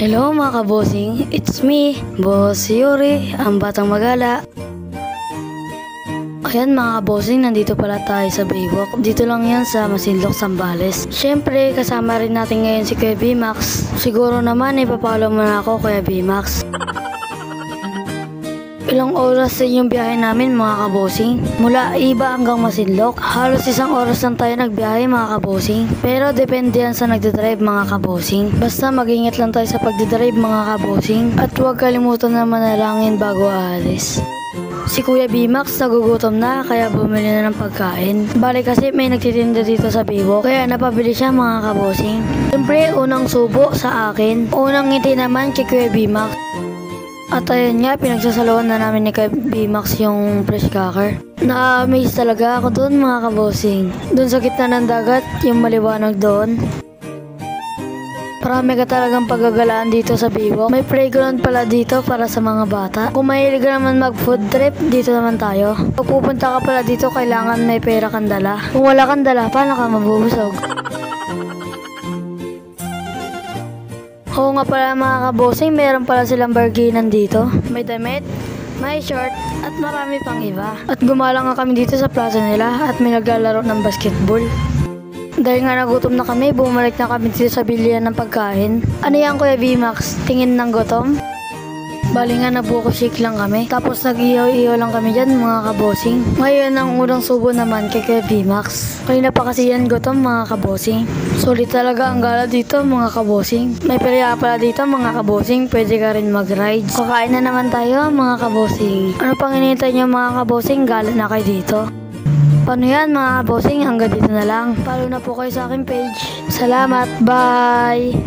Hello mga kabosing, it's me, Boss Yuri, ang batang magala. Ayan mga kabosing, nandito pala tayo sa Baywalk. Dito lang yan sa Masinloc, Zambales. Siyempre, kasama rin natin ngayon si Kuya B-Max. Siguro naman, ipapalo mo na ako, Kuya B-Max. Ilang oras din yung biyahe namin mga kabosing. Mula Iba hanggang Masinloc. Halos 1 oras lang tayo nagbiyahe mga kabosing. Pero depende yan sa nagdadrive mga kabosing. Basta mag-ingat lang tayo sa pagdadrive mga kabosing. At huwag kalimutan na manalangin bago aalis. Si Kuya B-Max nagugutom na kaya bumili na ng pagkain. Bale kasi may nagtitinda dito sa Baywalk kaya napabili siya mga kabosing. Siyempre unang subo sa akin. Unang ngiti naman kay Kuya B-Max. At ayun nga, pinagsasaluhan na namin ni Kuya B-Max yung fresh cracker. Na-amaze talaga ako doon mga kabosing. Doon sa gitna ng dagat, yung maliwanag doon. Marami ka talagang paggagalaan dito sa Baywalk. May playground pala dito para sa mga bata. Kung mahilig ka naman mag food trip, dito naman tayo. Pag pupunta ka pala dito, kailangan may pera kang dala. Kung wala kang dala, paano ka mabubusog? Oo nga pala mga kabosing, meron pala silang bargainan dito. May damit, may short, at marami pang iba. At gumalang nga kami dito sa plaza nila at may naglalaro ng basketball. Dahil nga nagutom na kami, bumalik na kami dito sa bilihan ng pagkain. Ano yan Kuya B-Max? Tingin ng gutom? Bali nga nabuko shake lang kami. Tapos nag-ihaw-ihaw lang kami dyan mga kabosing. Ngayon ang unang subo naman kay Kuya B-Max. Kanina pa kasi yan gutom mga kabosing. Sulit talaga ang gala dito mga kabosing. May perya pala dito mga kabosing. Pwede ka rin mag-ride. Kakain na naman tayo mga kabosing. Ano pang hinihintay nyo mga kabosing? Gala na kayo dito. Paano yan mga kabosing? Hanggang dito na lang. Follow na po kayo sa aking page. Salamat. Bye!